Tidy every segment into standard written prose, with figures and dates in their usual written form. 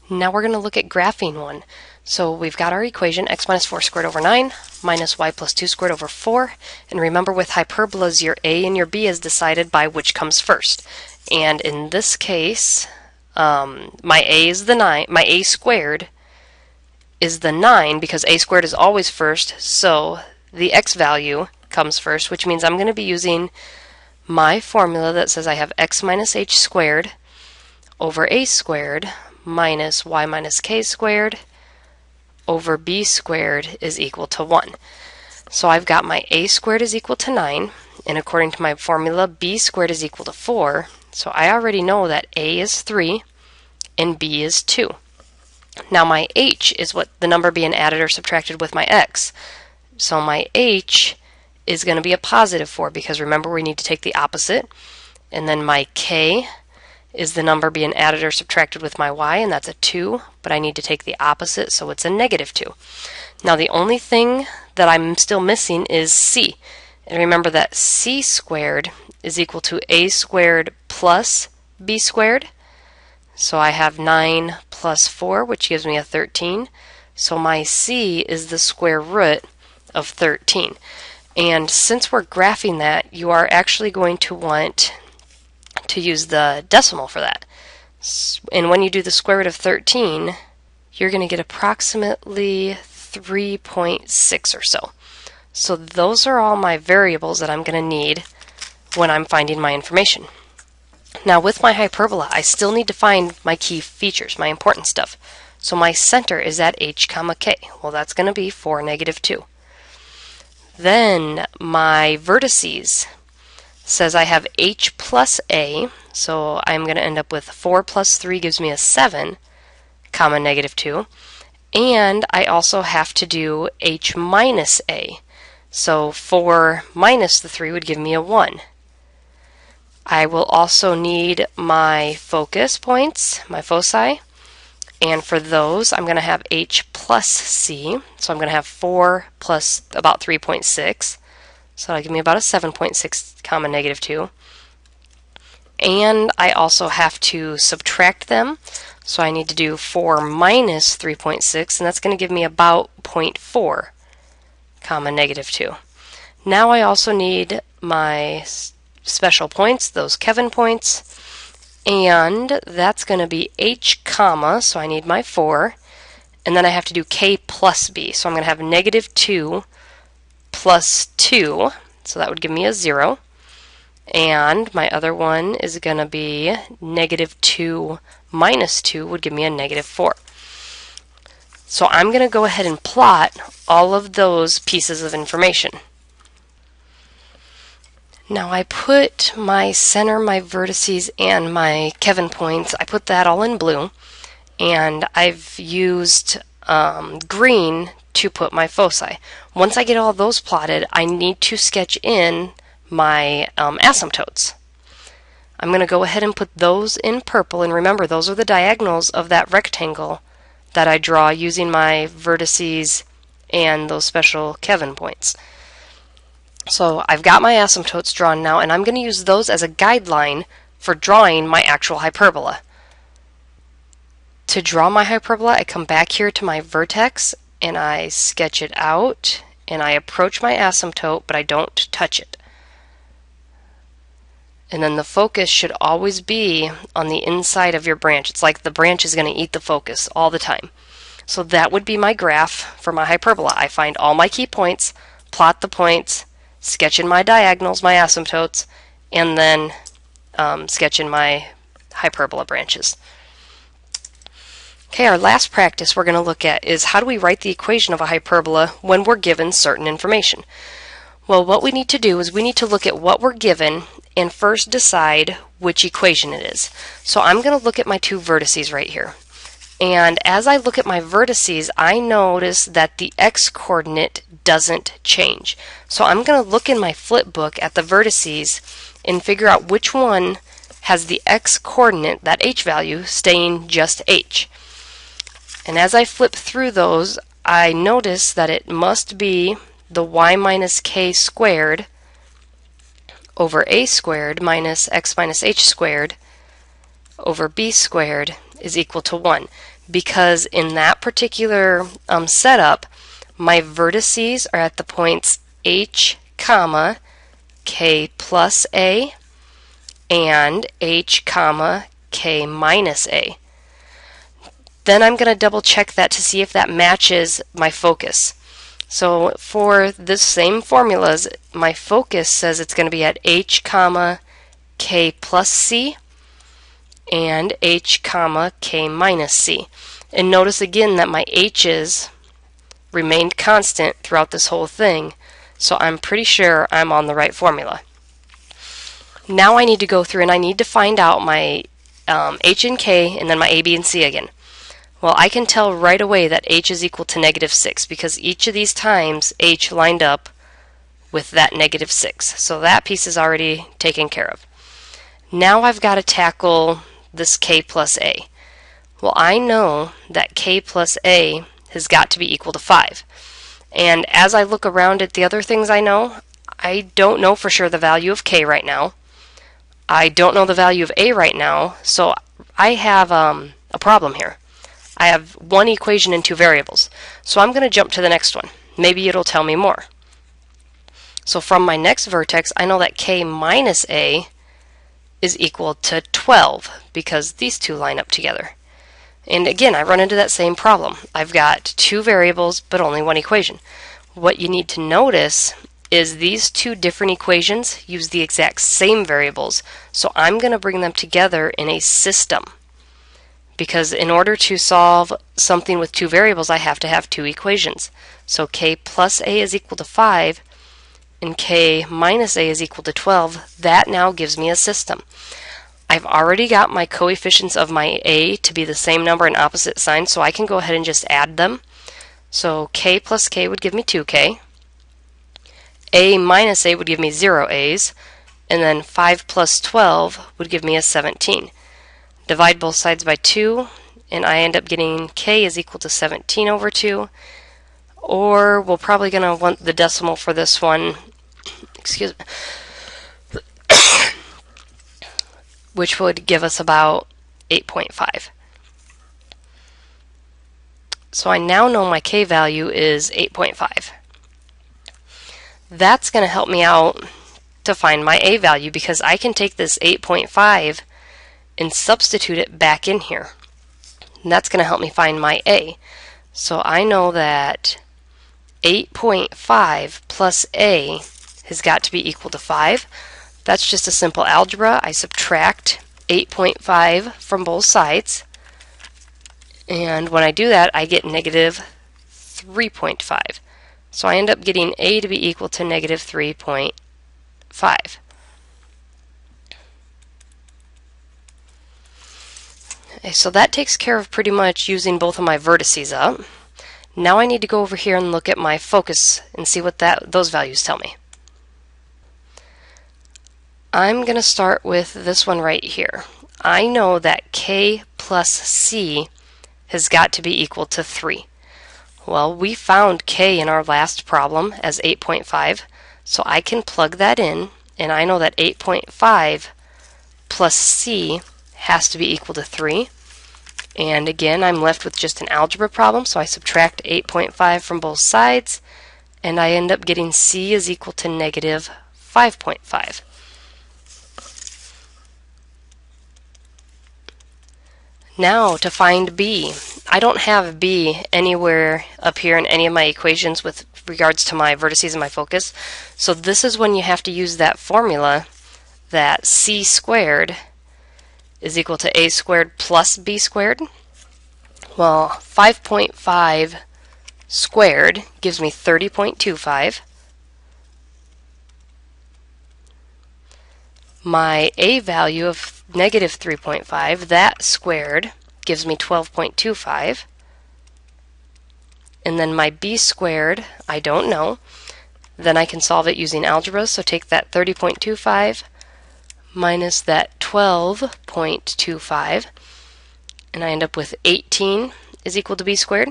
Now we're going to look at graphing one. So we've got our equation, x minus 4 squared over 9 minus y plus 2 squared over 4. And remember, with hyperbolas, your a and your b is decided by which comes first. And in this case, my a is the 9. My a squared is the 9 because a squared is always first. So the x value comes first, which means I'm going to be using my formula that says I have x minus h squared over a squared minus y minus k squared over b squared is equal to 1. So I've got my a squared is equal to 9, and according to my formula, b squared is equal to 4. So I already know that a is 3 and b is 2. Now my h is what the number being added or subtracted with my x. So my h is going to be a positive 4 because remember we need to take the opposite. And then my k is the number being added or subtracted with my y, and that's a 2, but I need to take the opposite, so it's a negative 2. Now the only thing that I'm still missing is c. And remember that c squared is equal to a squared plus b squared. So I have 9 plus 4, which gives me a 13. So my c is the square root of 13. And since we're graphing that, you are actually going to want to use the decimal for that. And when you do the square root of 13, you're going to get approximately 3.6 or so. So those are all my variables that I'm going to need when I'm finding my information. Now with my hyperbola, I still need to find my key features, my important stuff. So my center is at h comma k. Well, that's going to be 4, negative 2. Then my vertices says I have h plus a, so I'm going to end up with 4 plus 3 gives me a 7, comma negative 2. And I also have to do h minus a. So 4 minus the 3 would give me a 1. I will also need my focus points, my foci. And for those, I'm going to have h plus c. So I'm going to have 4 plus about 3.6. So that'll give me about a 7.6 comma negative 2. And I also have to subtract them. So I need to do 4 minus 3.6, and that's going to give me about 0.4 comma negative 2. Now I also need my special points, those Kevin points. And that's going to be h comma, so I need my 4. And then I have to do k plus b. So I'm going to have negative 2 plus 2, so that would give me a 0. And my other one is going to be negative 2 minus 2 would give me a negative 4. So I'm going to go ahead and plot all of those pieces of information. Now I put my center, my vertices, and my Kevin points, I put that all in blue, and I've used green to put my foci. Once I get all those plotted, I need to sketch in my asymptotes. I'm going to go ahead and put those in purple, and remember those are the diagonals of that rectangle that I draw using my vertices and those special Kevin points. So I've got my asymptotes drawn now, and I'm going to use those as a guideline for drawing my actual hyperbola. To draw my hyperbola, I come back here to my vertex and I sketch it out, and I approach my asymptote, but I don't touch it. And then the focus should always be on the inside of your branch. It's like the branch is going to eat the focus all the time. So that would be my graph for my hyperbola. I find all my key points, plot the points, sketch in my diagonals, my asymptotes, and then sketch in my hyperbola branches. Okay, our last practice we're going to look at is how do we write the equation of a hyperbola when we're given certain information. Well, what we need to do is we need to look at what we're given and first decide which equation it is. So I'm going to look at my two vertices right here. And as I look at my vertices, I notice that the x-coordinate doesn't change. So I'm going to look in my flip book at the vertices and figure out which one has the x-coordinate, that h value, staying just h. And as I flip through those, I notice that it must be the y minus k squared over a squared minus x minus h squared over b squared is equal to 1, because in that particular setup, my vertices are at the points h, comma, k plus a and h, comma, k minus a. Then I'm going to double check that to see if that matches my focus. So for this same formulas, my focus says it's going to be at h, comma, k plus c and h, comma, k minus c. And notice again that my h's remained constant throughout this whole thing, so I'm pretty sure I'm on the right formula. Now I need to go through and I need to find out my h and k and then my a, b, and c again. Well, I can tell right away that h is equal to -6 because each of these times h lined up with that -6. So that piece is already taken care of. Now I've got to tackle this k plus a. Well, I know that k plus a has got to be equal to 5. And as I look around at the other things I know, I don't know for sure the value of k right now. I don't know the value of a right now, so I have a problem here. I have one equation and two variables. So I'm going to jump to the next one. Maybe it'll tell me more. So from my next vertex, I know that k minus a is equal to 12 because these two line up together. And again, I run into that same problem. I've got two variables but only one equation. What you need to notice is these two different equations use the exact same variables, so I'm going to bring them together in a system. Because in order to solve something with two variables, I have to have two equations. So k plus a is equal to 5 and k minus a is equal to 12. That now gives me a system. I've already got my coefficients of my a to be the same number and opposite signs, so I can go ahead and just add them. So k plus k would give me 2k. A minus a would give me 0 a's. And then 5 plus 12 would give me a 17. Divide both sides by 2, and I end up getting k is equal to 17 over 2. Or we're probably going to want the decimal for this one, excuse me, which would give us about 8.5. So I now know my k value is 8.5. That's going to help me out to find my a value because I can take this 8.5 and substitute it back in here. And that's going to help me find my a. So I know that 8.5 plus a has got to be equal to 5. That's just a simple algebra. I subtract 8.5 from both sides. And when I do that, I get negative 3.5. So I end up getting a to be equal to negative 3.5. Okay, so that takes care of pretty much using both of my vertices up. Now I need to go over here and look at my focus and see what those values tell me. I'm going to start with this one right here. I know that k plus c has got to be equal to 3. Well, we found k in our last problem as 8.5, so I can plug that in, and I know that 8.5 plus c has to be equal to 3. And again, I'm left with just an algebra problem, so I subtract 8.5 from both sides, and I end up getting c is equal to negative 5.5. Now to find b. I don't have b anywhere up here in any of my equations with regards to my vertices and my focus, so this is when you have to use that formula that c squared is equal to a squared plus b squared. Well, 5.5 squared gives me 30.25. My a value of negative 3.5, that squared gives me 12.25. And then my b squared, I don't know. Then I can solve it using algebra, so take that 30.25 minus that 12.25, and I end up with 18 is equal to b squared.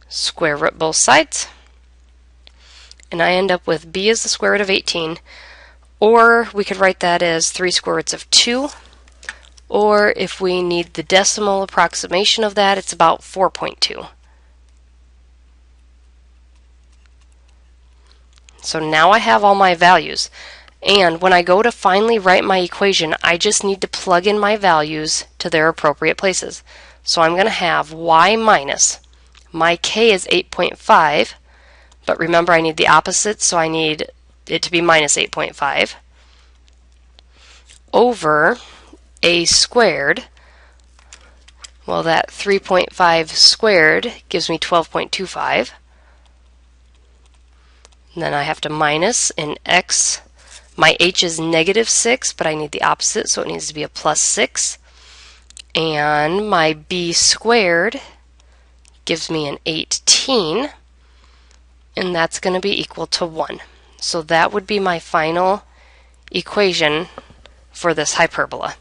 Square root both sides, and I end up with b is the square root of 18, or we could write that as 3 square roots of 2, Or if we need the decimal approximation of that, it's about 4.2. So now I have all my values. And when I go to finally write my equation, I just need to plug in my values to their appropriate places. So I'm going to have y minus, my k is 8.5, but remember I need the opposite, so I need it to be minus 8.5, over a squared. Well, that 3.5 squared gives me 12.25. And then I have to minus an x. My h is negative 6, but I need the opposite, so it needs to be a plus 6. And my b squared gives me an 18, and that's going to be equal to 1. So that would be my final equation for this hyperbola.